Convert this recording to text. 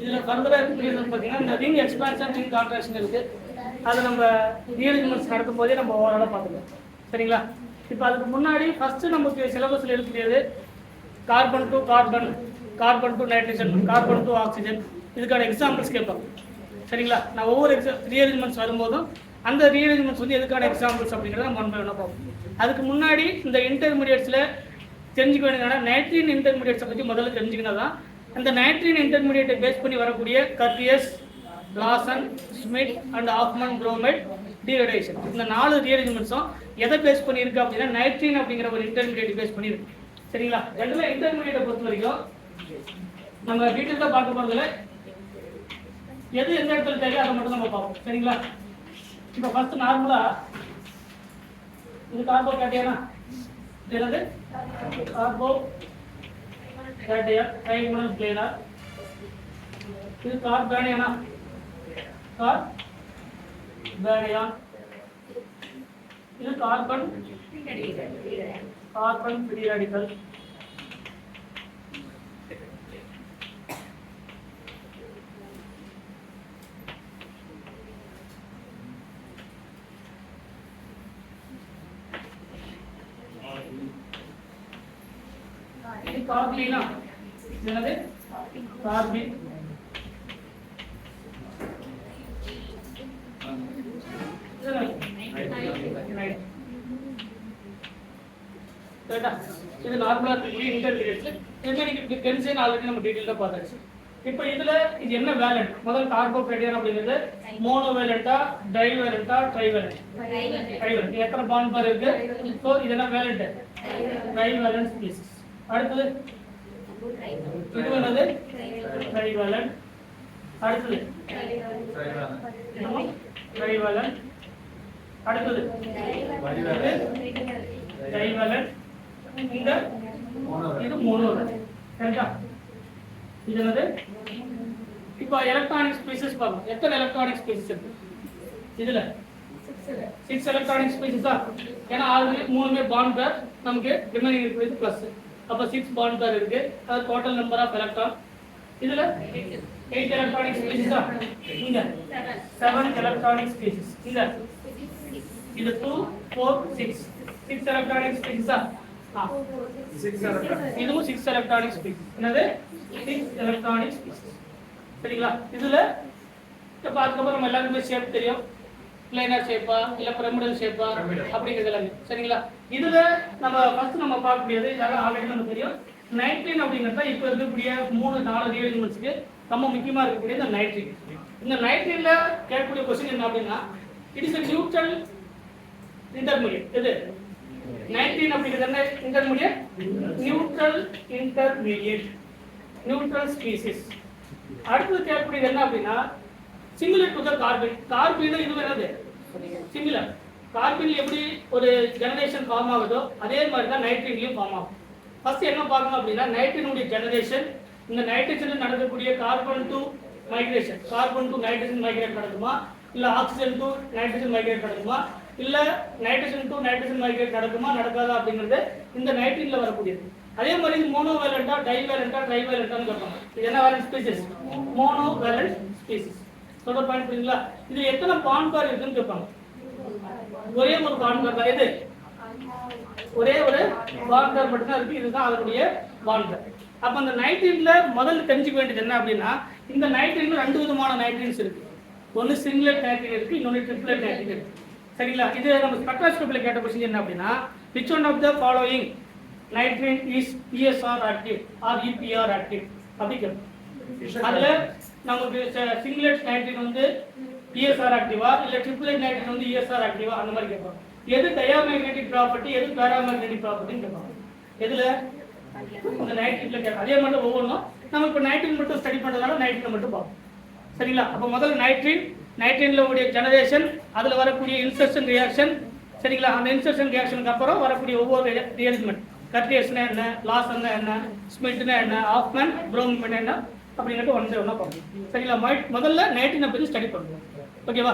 இதுல ஃபர்தரா பார்த்தீங்கன்னா இந்த ரிங் எக்ஸ்பான்ஷன் ரிங் கான்ட்ராக்ஷன் இருக்கு. அது நம்ம ரீஅரேஞ்ச்மெண்ட்ஸ் நடக்கும் போதே நம்ம ஓவராலாக பார்த்துக்கலாம். சரிங்களா? இப்போ அதுக்கு முன்னாடி ஃபர்ஸ்ட் நமக்கு சிலபஸில் இருக்கக்கூடியது carbon to carbon, carbon to nitrogen, carbon to oxygen, இதுக்கான எக்ஸாம்பிள்ஸ் கேட்பாங்க. சரிங்களா? நான் ஒவ்வொரு ரீஅரேஞ்ச்மெண்ட்ஸ் வரும்போதும் அந்த ரீஅரேஞ்ச்மெண்ட்ஸ் வந்து எதுக்கான எக்ஸாம்பிள்ஸ் அப்படிங்கிறத நம்ம ஒன் பை ஒன்னாக பார்ப்போம். அதுக்கு முன்னாடி இந்த இன்டர்மீடியட்ஸில் தெரிஞ்சுக்க வேண்டியதுனா நைட்ரீன் இன்டர்மீடியட்ஸை பற்றி முதல்ல தெரிஞ்சுக்கினா தான் அந்த நைட்ரீன் இன்டர்மீடியட்டை பேஸ் பண்ணி வரக்கூடிய கர்டியஸ், லாசன், ஸ்மிட் அண்ட் ஆஃப்மன் புரோமைட் டீக்ரேடேஷன், இந்த 4 ரீஅரேஞ்ச்மெண்ட்ஸும் எதை பேஸ் பண்ணியிருக்கு அப்படின்னா நைட்ரீன் அப்படிங்கிற ஒரு இன்டர்மீடியட் பேஸ் பண்ணியிருக்கு. சரிங்களா? ஜெனரலாக இன்டர்மீடியட்டை பொறுத்த வரைக்கும் நம்ம டீட்டெயிலாக பார்க்க போகிறதுல எது எந்த இடத்துல தேவையோ அதை மட்டும் நம்ம பார்ப்போம். சரிங்களா? இப்போ ஃபர்ஸ்ட் நார்மலாக இது கார்போ கேட்டையானா என்னது கார்போ கேட்டையா ட்ரைகோனல் பிளேனார். இது கார்பேனியானா கார்பேனியான். இது கார்பன் ஃப்ரீ ரேடிக்கல். இது கார்பீனா என்னது கார்பீன். இது நார்மலா இன்டர்மீடியட்ஸ். இதுமாதிரி டென்ஷன் ஆல்ரெடி நம்ம டீட்டெயிலாக பார்த்தாச்சு. இப்போ இதுல இது என்ன வேலண்ட்? முதல் கார்போகேட்டையான் அப்படிங்கிறது மோனோவேலண்டா, டைவேலண்டா, ட்ரைவேலண்ட்? ட்ரைவேலண்ட். எத்தனை பாண்ட் பார் இருக்கு? ஸோ இது என்ன வேலண்ட்? Trivalent species. அடுத்தது இது என்னது ட்ரைவேலண்ட். அடுத்தது ட்ரைவேலண்ட். அடுத்தது டைவேலண்ட். இந்த இது மோனோவேலண்ட். கரெக்ட்டா? இது என்னது? இப்போ எலக்ட்ரானிக் ஸ்பீசிஸ் பார்ப்போம். எத்தனை எலக்ட்ரானிக் ஸ்பீசிஸ் இருக்கு இதுல? 6 எலக்ட்ரானிக் ஸ்பீசிஸ் தான். ஏன்னா ஆல்ரெடி 3 பாண்ட் பேர் நமக்கு ரிமைனிங் இருக்குது பிளஸ். அப்போ 6 பாண்ட் பேர் இருக்கு. அது டோட்டல் நம்பர் ஆஃப் எலக்ட்ரான். இதுல 8 எலக்ட்ரானிக் ஸ்பீசிஸ் தான். இங்க 7 எலக்ட்ரானிக் ஸ்பீசிஸ். இங்க இது 2 4 6 எலக்ட்ரானிக் ஸ்பீசிஸ் தான். இதுவும் 6 எலக்ட்ரானிக் ஸ்பீசிஸ். என்னது 6 எலக்ட்ரானிக் ஸ்பீசிஸ். சரிங்களா? இதுல இப்போ அதுக்கப்புறம் நம்ம எல்லாருக்குமே ஷேப் தெரியும். பிளேனர் ஷேப்பா இல்ல பிரமிடல் ஷேப்பா அப்படிங்கிறது எல்லாமே. சரிங்களா? இதுல நம்ம ஃபர்ஸ்ட் நம்ம பார்க்கக்கூடியது இதெல்லாம் ஆல்ரெடி நமக்கு தெரியும். நைட்ரீன் அப்படிங்கிறத இப்போ இருக்கக்கூடிய 3-4 ரீஅரேஞ்ச்மெண்ட்ஸ்க்கு ரொம்ப முக்கியமா இருக்கக்கூடிய இந்த நைட்ரீன். இந்த நைட்ரீன்ல கேட்கக்கூடிய கொஸ்டின் என்ன அப்படின்னா it is a neutral intermediate. இது நைட்ரீன் அப்படிங்கிறது என்ன intermediate? Neutral intermediate, neutral species. அடுத்து கேட்கக்கூடியது என்ன அப்படின்னா singular to the carbon. Carbon இது என்னது சிங்குலர். கார்பன்ல எப்படி ஒரு ஜெனரேஷன் ஃபார்ம் ஆகுதோ அதே மாதிரி தான் நைட்ரீன்லயும் ஃபார்ம் ஆகும். ஃபர்ஸ்ட் என்ன பார்க்கணும் அப்படின்னா நைட்ரீனுடைய ஜெனரேஷன். இந்த நைட்ரஜன்ல நடக்கக்கூடிய carbon to migration, carbon to nitrogen migrate நடக்குமா, இல்ல ஆக்சிஜன் டு நைட்ரஜன் மைக்ரேட் நடக்குமா, இல்ல நைட்ரஜன் டு நைட்ரஜன் மைக்ரேட் நடக்குமா நடக்காதா அப்படிங்கிறது இந்த நைட்ரீன்ல வரக்கூடியது. அதே மாதிரி இது மோனோவேலண்டா, டைவேலண்டா, ட்ரைவேலண்டான்னு கேட்பாங்க. இது என்ன வேலண்ட் ஸ்பீசிஸ்? Monovalent species. சொல்ற பாயிண்ட் புரியுங்களா? இது எத்தனை பாண்ட் பார் இருக்குன்னு கேட்பாங்க. ஒரே ஒரு பாண்ட் பார் தான். எது? ஒரே ஒரு பாண்ட் பார் மட்டும் தான் இருக்கு. இதுதான் அதனுடைய பாண்ட் பார். அப்ப அந்த நைட்ரீன்ல முதல்ல தெரிஞ்சுக்க வேண்டியது என்ன அப்படின்னா இந்த நைட்ரீன்ல 2 விதமான நைட்ரீன்ஸ் இருக்கு. ஒன்னு சிங்குலர் நைட்ரீன் இருக்கு, இன்னொன்னு ட்ரிப்ளெட் நைட்ரீன் இருக்கு. சரிங்களா? இது நம்ம ஸ்பெக்ட்ரோஸ்கோபில கேட்ட क्वेश्चन என்ன அப்படின்னா which one of the following nitrine is ESR active or EPR active அப்படி கேட்போம். அதுல நமக்கு சிங்குலர் நைட்ரீன் வந்து ESR ஆக்டிவா இல்ல ட்ரிப்ளெட் நைட்ரீன் வந்து ESR ஆக்டிவா அந்த மாதிரி கேட்பாங்க. எது டயாமேக்னெட்டிக் ப்ராப்பர்ட்டி, எது பாராமேக்னெட்டிக் ப்ராப்பர்ட்டின்னு கேட்பாங்க. எதுல? இந்த நைட்ரீன்ல கேட்பாங்க. அதே மாதிரி ஒவ்வொன்றும் நம்ம இப்போ நைட்ரீன் மட்டும் ஸ்டடி பண்றதால நைட்ரீன் மட்டும் பார்ப்போம். சரிங்களா? அப்போ முதல்ல நைட்ரீன்ல உடைய ஜெனரேஷன், அதுல வரக்கூடிய இன்சர்ஷன் ரியாக்ஷன். சரிங்களா? அந்த இன்சர்ஷன் ரியாக்ஷனுக்கு அப்புறம் வரக்கூடிய ஒவ்வொரு ரீஅரேஞ்ச்மெண்ட், கர்டியஸ்னா என்ன, லாசன்னா என்ன, ஸ்மிட்னா என்ன, ஆஃப்மன் புரோமைட் என்ன அப்படிங்கிறது ஒன் பை ஒன்னா பார்ப்போம். சரிங்களா? முதல்ல நைட்ரீனை பற்றி ஸ்டடி பண்ணுவோம். ஓகேவா?